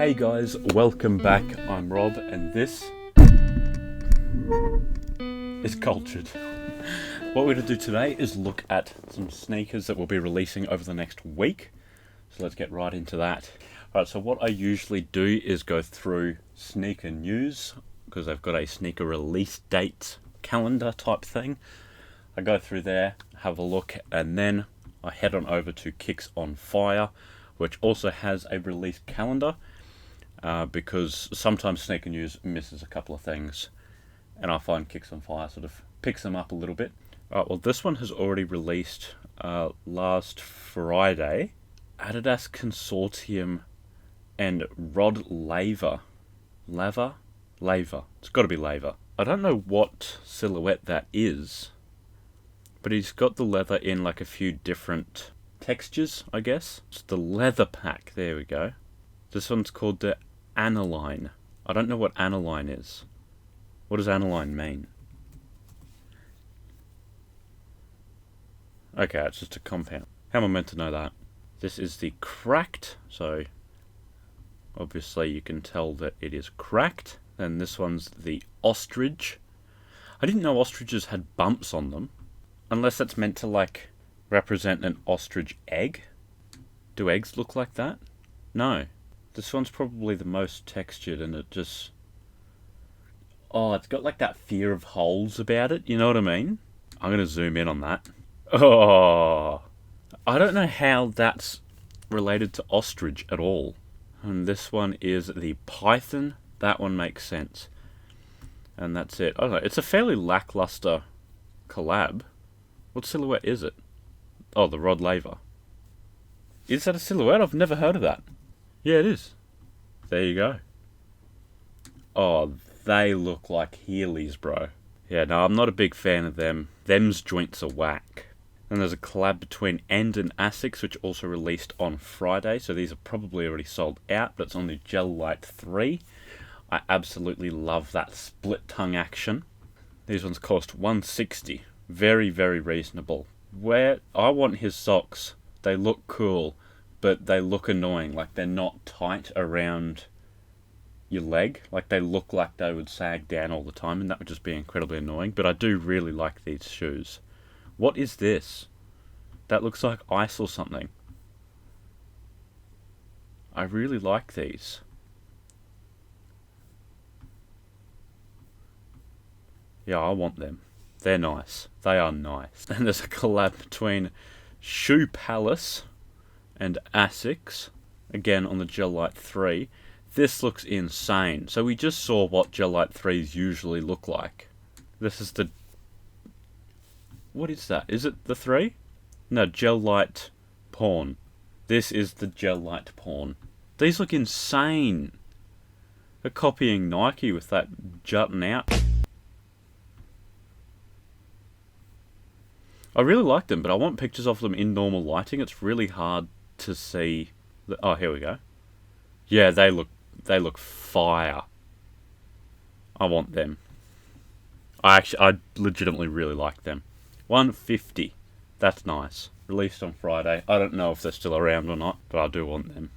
Hey guys, welcome back. I'm Rob and this is Cultured. What we're going to do today is look at some sneakers that we'll be releasing over the next week. So let's get right into that. Alright, so what I usually do is go through sneaker news, because I've got a sneaker release date calendar type thing. I go through there, have a look, and then I head on over to Kicks on Fire, which also has a release calendar, because sometimes sneaker news misses a couple of things, and I find Kicks on Fire sort of picks them up a little bit. Alright, well, this one has already released last Friday. Adidas Consortium and Rod Laver. Laver? It's got to be Laver. I don't know what silhouette that is, but he's got the leather in like a few different textures, I guess. It's the leather pack. There we go. This one's called the aniline. I don't know what aniline is. What does aniline mean? Okay, it's just a compound. How am I meant to know that? This is the cracked, so obviously you can tell that it is cracked. Then this one's the ostrich. I didn't know ostriches had bumps on them. Unless that's meant to like represent an ostrich egg. Do eggs look like that? No. This one's probably the most textured, and it just... oh, it's got like that fear of holes about it, you know what I mean? I'm going to zoom in on that. Oh, I don't know how that's related to ostrich at all. And this one is the python. That one makes sense. And that's it. I don't know. It's a fairly lackluster collab. What silhouette is it? Oh, the Rod Laver. Is that a silhouette? I've never heard of that. Yeah, it is. There you go. Oh, they look like Heelys, bro. Yeah, no, I'm not a big fan of them. Them's joints are whack. And there's a collab between End and Asics, which also released on Friday. So these are probably already sold out, but it's on the Gel Light 3. I absolutely love that split tongue action. These ones cost $160. Very, very reasonable. Where I want his socks, they look cool, but they look annoying. Like they're not tight around your leg. Like they look like they would sag down all the time, and that would just be incredibly annoying. But I do really like these shoes. What is this? That looks like ice or something. I really like these. Yeah, I want them. They're nice. They are nice. And there's a collab between Shoe Palace and Asics, again on the Gel Light 3. This looks insane. So we just saw what Gel Light 3s usually look like. This is the... what is that? Is it the 3? No, Gel Light Porn. This is the Gel Light Porn. These look insane. They're copying Nike with that jutting out. I really like them, but I want pictures of them in normal lighting. It's really hard to see. Oh, here we go. Yeah, they look fire. I want them. I legitimately really like them. $150. That's nice. Released on Friday. I don't know if they're still around or not, but I do want them.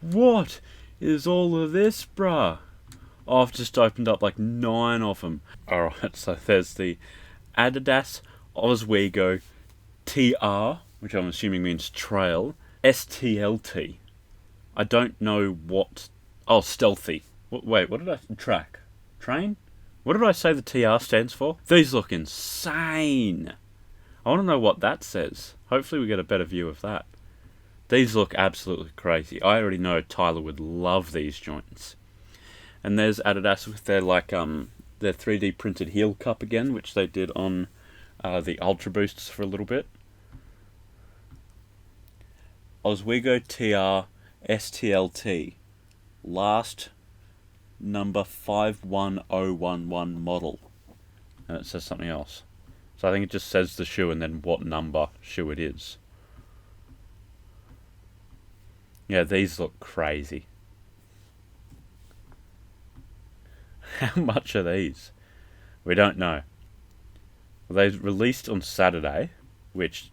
What is all of this, bruh? Oh, I've just opened up like 9 of them. Alright, so there's the Adidas Oswego TR, which I'm assuming means trail. STLT. I don't know what... oh, stealthy. Wait, what did I... track? Train? What did I say the TR stands for? These look insane. I want to know what that says. Hopefully we get a better view of that. These look absolutely crazy. I already know Tyler would love these joints. And there's Adidas with their their 3D printed heel cup again, which they did on the Ultra Boosts for a little bit. Oswego TR STLT, last number 51011 model, and it says something else. So I think it just says the shoe and then what number shoe it is. Yeah, these look crazy. How much are these? We don't know. Well, they released on Saturday, which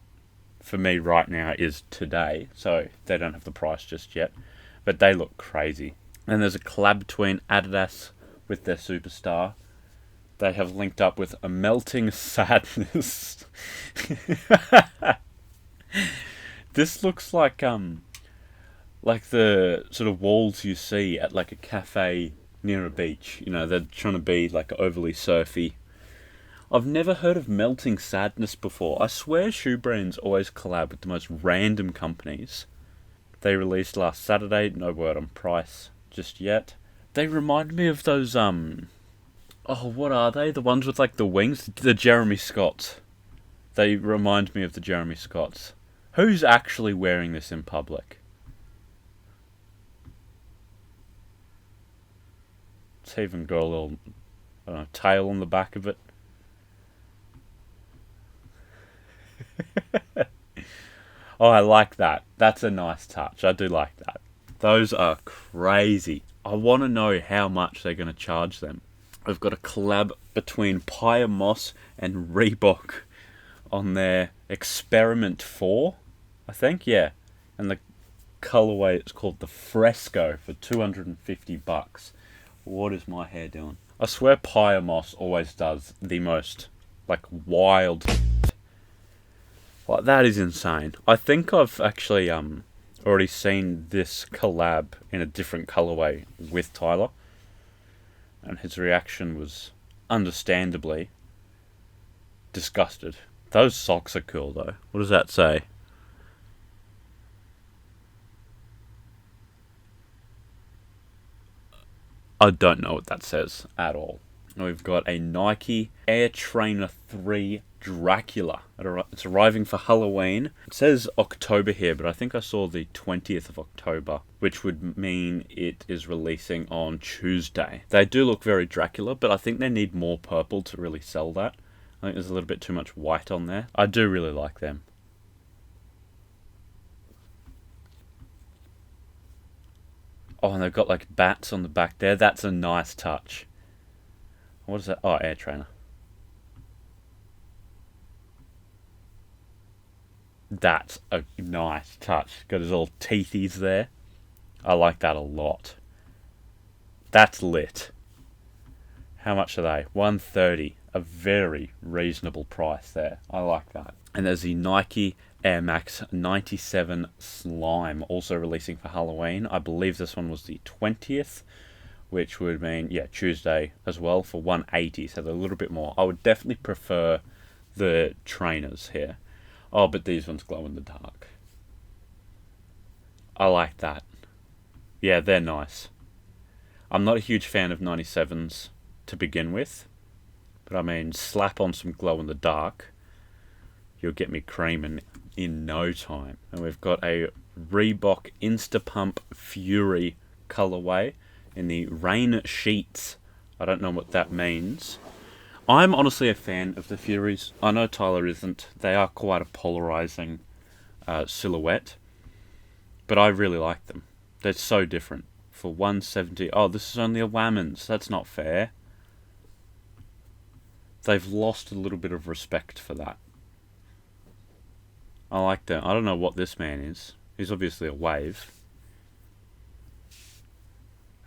for me right now is today, so they don't have the price just yet, but they look crazy. And there's a collab between Adidas with their superstar. They have linked up with A Melting Sadness. This looks like the sort of walls you see at like a cafe near a beach. You know, they're trying to be like overly surfy. I've never heard of Melting Sadness before. I swear shoe brands always collab with the most random companies. They released last Saturday, no word on price just yet. They remind me of those, oh, what are they? The ones with like the wings? The Jeremy Scotts. They remind me of the Jeremy Scotts. Who's actually wearing this in public? It's even got a little, I don't know, tail on the back of it. Oh, I like that. That's a nice touch. I do like that. Those are crazy. I want to know how much they're going to charge them. I've got a collab between Paya Moss and Reebok on their Experiment 4, I think, yeah. And the colorway, it's called the Fresco for $250. What is my hair doing? I swear Paya Moss always does the most, like, wild. Like, that is insane. I think I've actually already seen this collab in a different colorway with Tyler, and his reaction was understandably disgusted. Those socks are cool though. What does that say? I don't know what that says at all. We've got a Nike Air Trainer 3 Dracula. It's arriving for Halloween. It says October here, but I think I saw the 20th of October, which would mean it is releasing on Tuesday. They do look very Dracula, but I think they need more purple to really sell that. I think there's a little bit too much white on there. I do really like them. Oh, and they've got like bats on the back there. That's a nice touch. What is that? Oh, Air Trainer. That's a nice touch. Got his little teethies there. I like that a lot. That's lit. How much are they? $130. A very reasonable price there. I like that. And there's the Nike Air Max 97 Slime, also releasing for Halloween. I believe this one was the 20th, which would mean, yeah, Tuesday as well for $180, so they're a little bit more. I would definitely prefer the trainers here. Oh, but these ones glow in the dark. I like that. Yeah, they're nice. I'm not a huge fan of 97s to begin with, but I mean, slap on some glow in the dark, you'll get me creaming in no time. And we've got a Reebok Instapump Fury colorway in the rain sheets. I don't know what that means. I'm honestly a fan of the Furies. I know Tyler isn't. They are quite a polarizing silhouette, but I really like them. They're so different. For $170, oh, this is only a Whammons. That's not fair. They've lost a little bit of respect for that. I like that. I don't know what this man is. He's obviously a wave.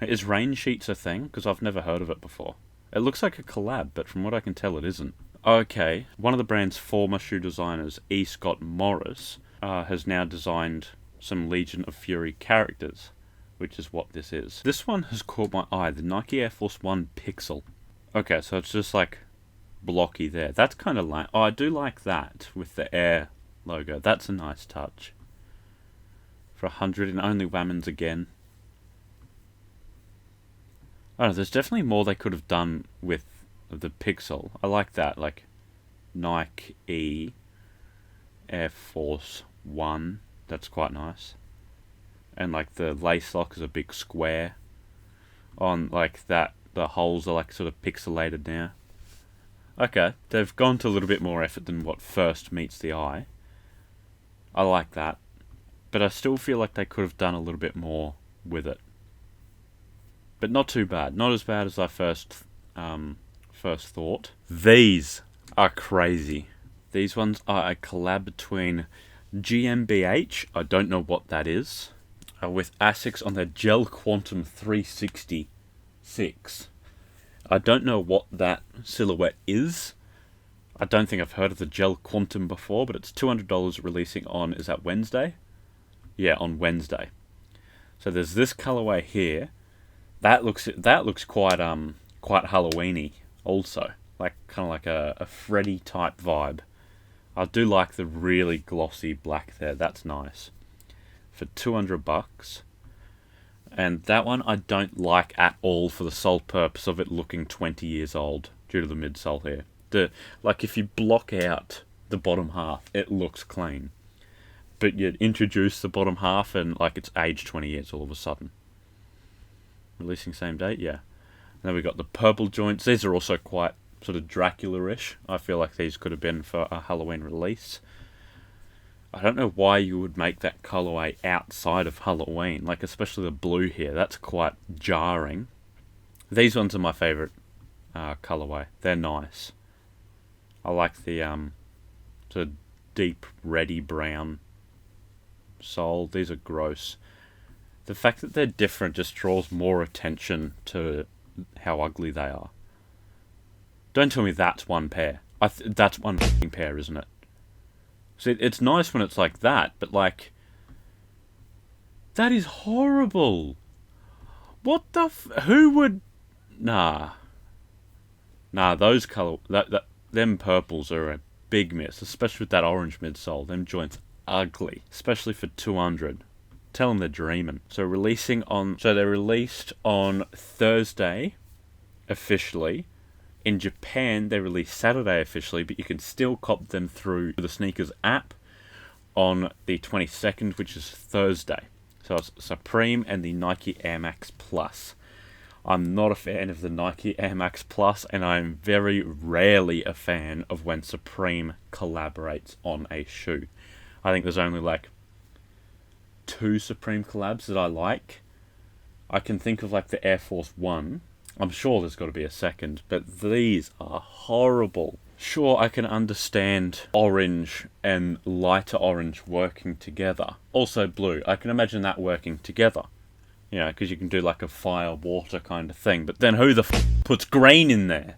Is rain sheets a thing? Because I've never heard of it before. It looks like a collab, but from what I can tell, it isn't. Okay, one of the brand's former shoe designers, E. Scott Morris, has now designed some Legion of Fury characters, which is what this is. This one has caught my eye, the Nike Air Force 1 Pixel. Okay, so it's just like blocky there. That's kind of like, oh, I do like that with the Air logo. That's a nice touch. For 100 and only Whammons again. I don't know, there's definitely more they could have done with the Pixel. I like that, like Nike E Air Force 1. That's quite nice. And like the lace lock is a big square. On like that, the holes are like sort of pixelated now. Okay, they've gone to a little bit more effort than what first meets the eye. I like that. But I still feel like they could have done a little bit more with it. But not too bad. Not as bad as I first thought. These are crazy. These ones are a collab between GMBH, I don't know what that is, with Asics on their Gel Quantum 366. I don't know what that silhouette is. I don't think I've heard of the Gel Quantum before, but it's $200 releasing on, is that Wednesday? Yeah, on Wednesday. So there's this colorway here. That looks quite Halloweeny also. Like kind of like a Freddy type vibe. I do like the really glossy black there. That's nice. For $200. And that one I don't like at all for the sole purpose of it looking 20 years old due to the midsole here. Like if you block out the bottom half, it looks clean. But you introduce the bottom half and like it's aged 20 years all of a sudden. Releasing same date, yeah. And then we got the purple joints. These are also quite sort of Dracula-ish. I feel like these could have been for a Halloween release. I don't know why you would make that colorway outside of Halloween, like especially the blue here. That's quite jarring. These ones are my favourite colorway. They're nice. I like the sort of deep reddy brown sole. These are gross. The fact that they're different just draws more attention to how ugly they are. Don't tell me that's one pair. That's one pair, isn't it? See, it's nice when it's like that, but like, that is horrible. What the who would? Nah, those them purples are a big miss, especially with that orange midsole. Them joints ugly, especially for 200. Tell them they're dreaming. So they're released on Thursday, officially. In Japan, they released Saturday officially, but you can still cop them through the Sneakers app on the 22nd, which is Thursday. So it's Supreme and the Nike Air Max Plus. I'm not a fan of the Nike Air Max Plus, and I'm very rarely a fan of when Supreme collaborates on a shoe. I think there's only like 2 Supreme collabs that I like. I can think of like the Air Force One. I'm sure there's got to be a second, but these are horrible. Sure, I can understand orange and lighter orange working together. Also blue. I can imagine that working together. You know, because you can do like a fire-water kind of thing. But then who the puts green in there?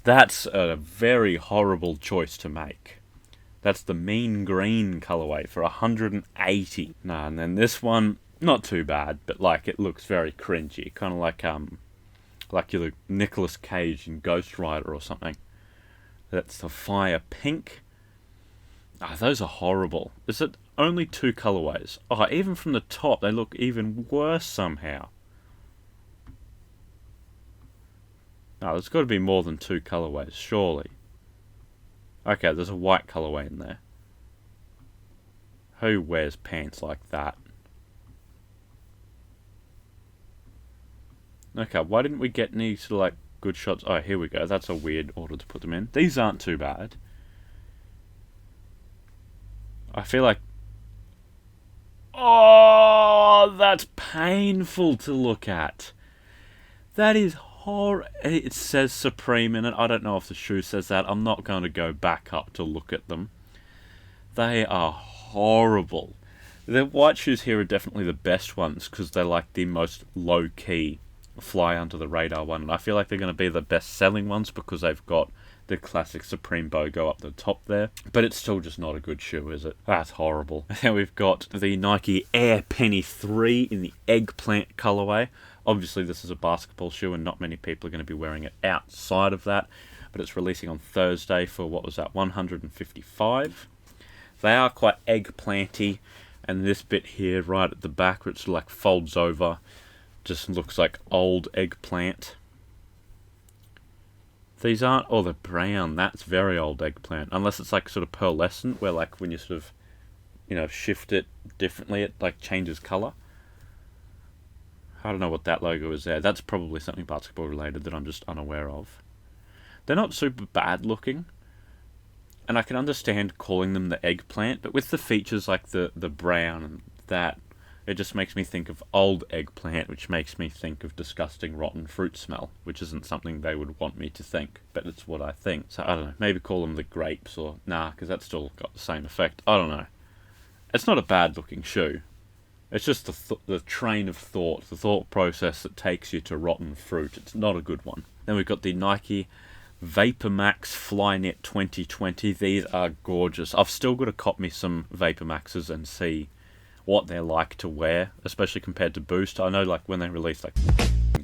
That's a very horrible choice to make. That's the mean green colorway for 180. Nah, and then this one, not too bad, but like it looks very cringy. Kind of like you're Nicolas Cage in Ghost Rider or something. That's the fire pink. Those are horrible. Is it only 2 colorways? Oh, even from the top, they look even worse somehow. No, there's got to be more than 2 colorways, surely. Okay, there's a white colorway in there. Who wears pants like that? Okay, why didn't we get any sort of like good shots? Oh, here we go. That's a weird order to put them in. These aren't too bad. I feel like... Oh, that's painful to look at. That is horrible. It says Supreme in it. I don't know if the shoe says that. I'm not going to go back up to look at them. They are horrible. The white shoes here are definitely the best ones because they're like the most low-key, fly under the radar one, and I feel like they're going to be the best selling ones because they've got the classic Supreme BOGO up the top there, but it's still just not a good shoe, is it? That's horrible. Then we've got the Nike Air Penny 3 in the Eggplant colorway. Obviously this is a basketball shoe and not many people are going to be wearing it outside of that, but it's releasing on Thursday for, what was that, $155. They are quite eggplanty, and this bit here right at the back where it's like folds over just looks like old Eggplant. These aren't... Oh, they're brown. That's very old Eggplant. Unless it's like sort of pearlescent, where like when you sort of, you know, shift it differently, it like changes colour. I don't know what that logo is there. That's probably something basketball related that I'm just unaware of. They're not super bad looking. And I can understand calling them the Eggplant, but with the features like the brown and that, It just makes me think of old Eggplant, which makes me think of disgusting rotten fruit smell, which isn't something they would want me to think, but it's what I think. So I don't know, maybe call them the grapes, or nah, because that's still got the same effect. I don't know. It's not a bad looking shoe. It's just the train of thought, the thought process that takes you to rotten fruit. It's not a good one. Then we've got the Nike Vapormax Flyknit 2020. These are gorgeous. I've still got to cop me some Vapormaxes and see what they're like to wear, especially compared to Boost. I know like when they released like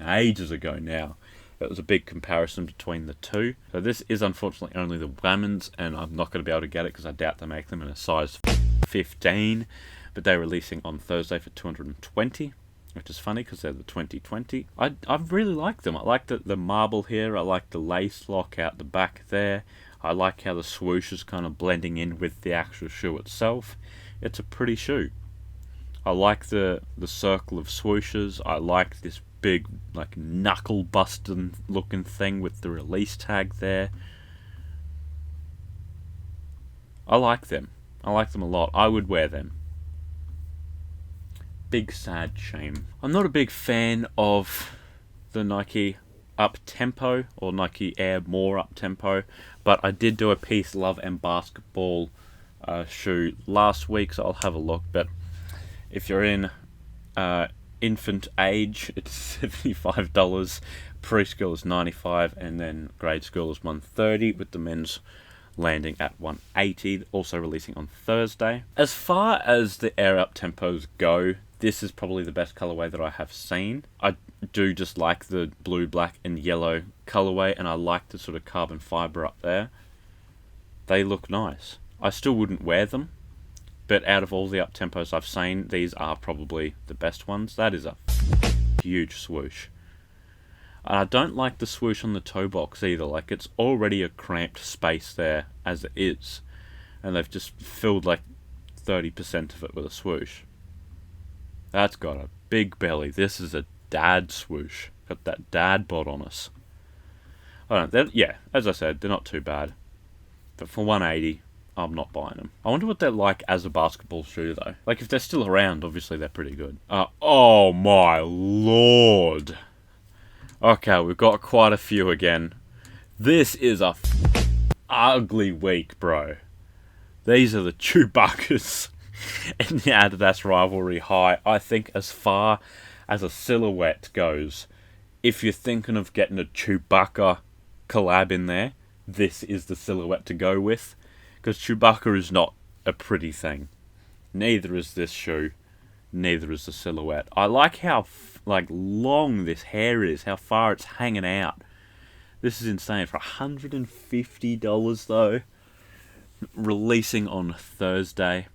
ages ago now, it was a big comparison between the two. So this is unfortunately only the women's, and I'm not going to be able to get it because I doubt they make them in a size 15. But they're releasing on Thursday for $220, which is funny because they're the 2020. I really like them. I like the marble here. I like the lace lock out the back there. I like how the swoosh is kind of blending in with the actual shoe itself. It's a pretty shoe. I like the circle of swooshes. I like this big like knuckle busting looking thing with the release tag there. I like them. I like them a lot. I would wear them. Big sad shame. I'm not a big fan of the Nike Up Tempo or Nike Air More Up Tempo, but I did do a Peace, Love and Basketball shoe last week, so I'll have a look. But if you're in infant age, it's $75. Preschool is $95, and then grade school is $130, with the men's landing at $180, also releasing on Thursday. As far as the Air Up Tempos go, this is probably the best colorway that I have seen. I do just like the blue, black and yellow colorway, and I like the sort of carbon fiber up there. They look nice. I still wouldn't wear them, but out of all the Up Tempos I've seen, these are probably the best ones. That is a huge swoosh. I don't like the swoosh on the toe box either. Like, it's already a cramped space there as it is, and they've just filled like 30% of it with a swoosh. That's got a big belly. This is a dad swoosh. Got that dad bod on us. I don't know. Yeah, as I said, they're not too bad. But for $180, I'm not buying them. I wonder what they're like as a basketball shoe, though. Like, if they're still around, obviously they're pretty good. Oh my lord. Okay, we've got quite a few again. This is a ugly week, bro. These are the Chewbaccas in the Adidas Rivalry High. I think as far as a silhouette goes, if you're thinking of getting a Chewbacca collab in there, this is the silhouette to go with. Because Chewbacca is not a pretty thing. Neither is this shoe. Neither is the silhouette. I like how long this hair is, how far it's hanging out. This is insane. For $150 though, releasing on Thursday.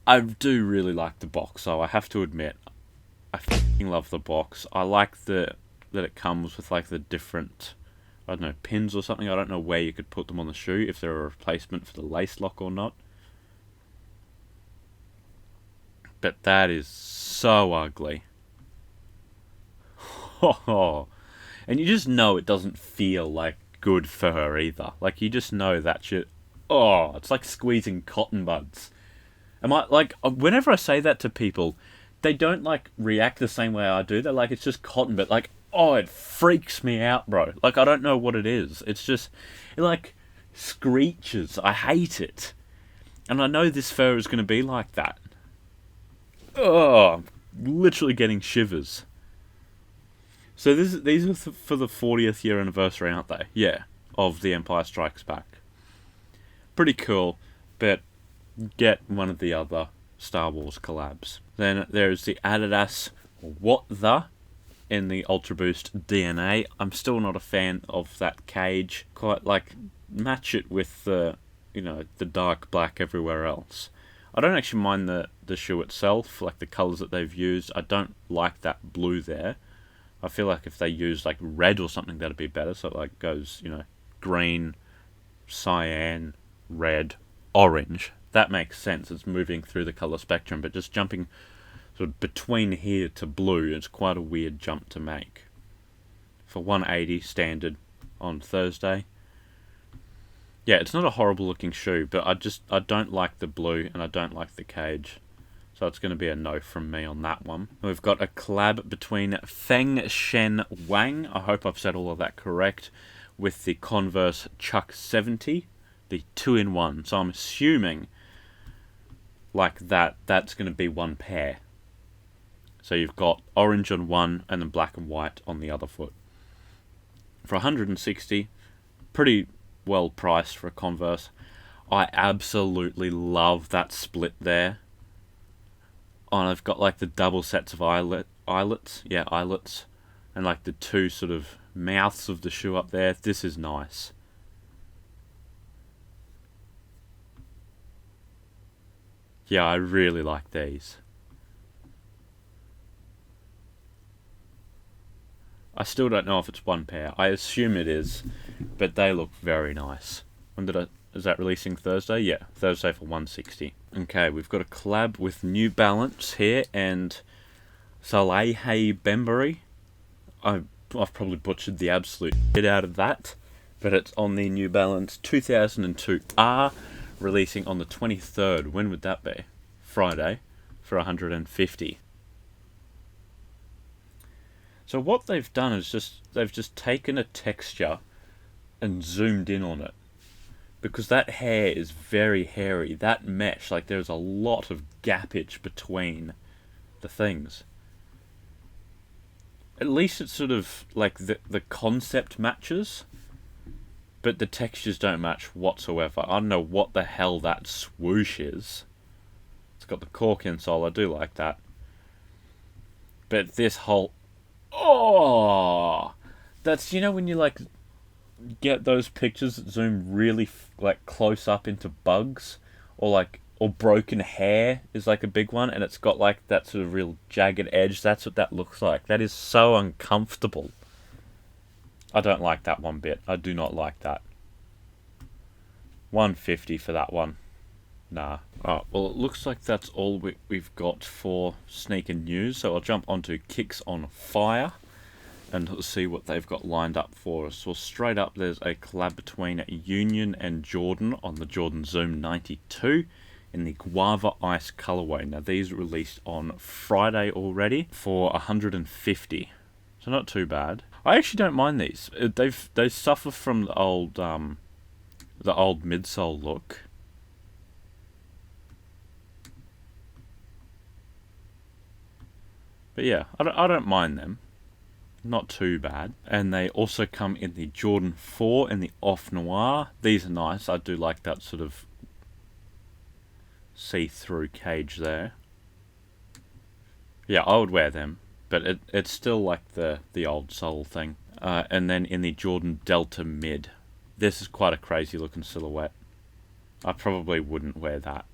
I do really like the box, so I have to admit, I fucking love the box. I like that it comes with like the different, I don't know, pins or something. I don't know where you could put them on the shoe, if they're a replacement for the lace lock or not. But that is so ugly. And you just know it doesn't feel like good fur either. Like, you just know that shit. Oh, it's like squeezing cotton buds. Whenever I say that to people, they don't like react the same way I do. They're like, it's just cotton, but like, oh, it freaks me out, bro. Like, I don't know what it is. It's just, it like screeches. I hate it. And I know this fur is going to be like that. Oh, I'm literally getting shivers. So these are for the 40th year anniversary, aren't they? Yeah, of The Empire Strikes Back. Pretty cool, but get one of the other Star Wars collabs. Then there's the Adidas What The in the Ultra Boost DNA. I'm still not a fan of that cage. Quite like, match it with the dark black everywhere else. I don't actually mind the shoe itself, like the colours that they've used. I don't like that blue there. I feel like if they used like red or something, that'd be better. So it like goes, green, cyan, red, orange. That makes sense. It's moving through the colour spectrum, but just jumping sort of between here to blue, it's quite a weird jump to make. For $180 standard on Thursday. Yeah, it's not a horrible looking shoe, but I don't like the blue and I don't like the cage. So it's going to be a no from me on that one. We've got a collab between Feng Shen Wang, I hope I've said all of that correct, with the Converse Chuck 70, the 2-in-1. So I'm assuming like that's going to be one pair. So you've got orange on one and then black and white on the other foot. For 160, pretty well priced for a Converse. I absolutely love that split there. And I've got like the double sets of eyelets. Yeah, eyelets. And like the two sort of mouths of the shoe up there. This is nice. Yeah, I really like these. I still don't know if it's one pair. I assume it is, but they look very nice. Is that releasing Thursday? Yeah, Thursday for 160. Okay, we've got a collab with New Balance here and Solai Bembury. I've probably butchered the absolute shit out of that, but it's on the New Balance 2002R, releasing on the 23rd. When would that be? Friday, for 150. So what they've done is they've just taken a texture and zoomed in on it. Because that hair is very hairy. That mesh, like there's a lot of gappage between the things. At least it's sort of like the concept matches, but the textures don't match whatsoever. I don't know what the hell that swoosh is. It's got the cork insole, I do like that. But this whole... Oh! That's, you know when you like get those pictures that zoom really like close up into bugs, or broken hair is like a big one, and it's got like that sort of real jagged edge. That's what that looks like. That is so uncomfortable. I don't like that one bit. I do not like that. 150 for that one. Nah. Oh, well, it looks like that's all we've got for sneaker news, so I'll jump onto Kicks on Fire and see what they've got lined up for us. Well, straight up, there's a collab between Union and Jordan on the Jordan Zoom 92 in the Guava Ice colorway. Now, these released on Friday already for 150, so not too bad. I actually don't mind these. They suffer from the old midsole look. But yeah, I don't mind them. Not too bad. And they also come in the Jordan 4 and the Off Noir. These are nice. I do like that sort of see-through cage there. Yeah, I would wear them. But it's still like the old sole thing. And then in the Jordan Delta Mid. This is quite a crazy looking silhouette. I probably wouldn't wear that.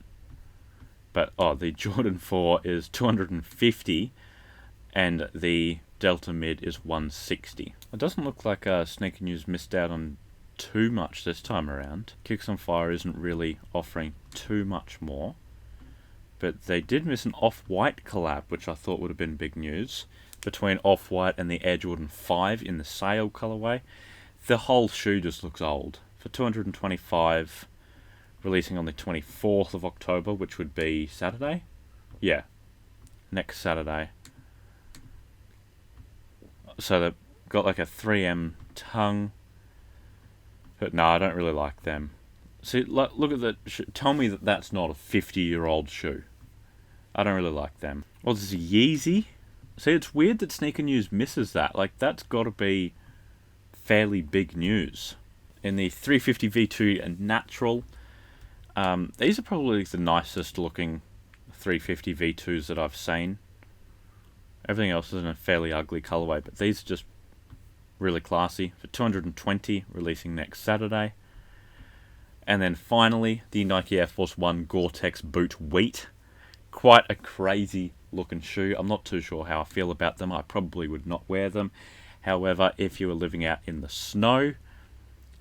But, the Jordan 4 is 250 and the Delta Mid is 160. It doesn't look like Sneaker News missed out on too much this time around. Kicks on Fire isn't really offering too much more. But they did miss an Off-White collab, which I thought would have been big news, between Off-White and the Air Jordan 5 in the Sail colorway. The whole shoe just looks old. For 225, releasing on the 24th of October, which would be Saturday? Yeah, next Saturday. So they've got like a 3M tongue. But no, I don't really like them. See, look at that. Tell me that that's not a 50-year-old shoe. I don't really like them. Well, there's a Yeezy. See, it's weird that Sneaker News misses that. Like, that's got to be fairly big news. In the 350 V2 and Natural, these are probably the nicest looking 350 V2s that I've seen. Everything else is in a fairly ugly colorway, but these are just really classy. For 220, releasing next Saturday. And then finally, the Nike Air Force 1 Gore-Tex Boot Wheat. Quite a crazy looking shoe. I'm not too sure how I feel about them. I probably would not wear them. However, if you were living out in the snow,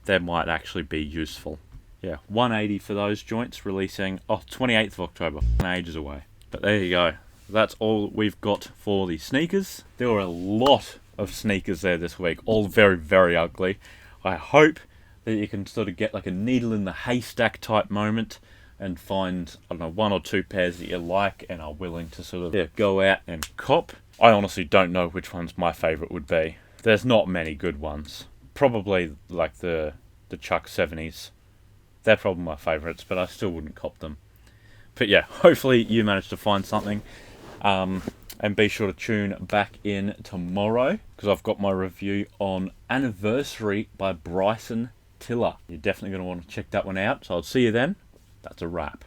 they might actually be useful. Yeah, 180 for those joints, releasing 28th of October. Ages away. But there you go. That's all we've got for the sneakers. There were a lot of sneakers there this week, all very, very ugly. I hope that you can sort of get like a needle in the haystack type moment and find, I don't know, 1 or 2 pairs that you like and are willing to sort of go out and cop. I honestly don't know which ones my favourite would be. There's not many good ones. Probably like the Chuck 70s. They're probably my favourites, but I still wouldn't cop them. But yeah, hopefully you managed to find something. And be sure to tune back in tomorrow, because I've got my review on Anniversary by Bryson Tiller. You're definitely going to want to check that one out. So I'll see you then. That's a wrap.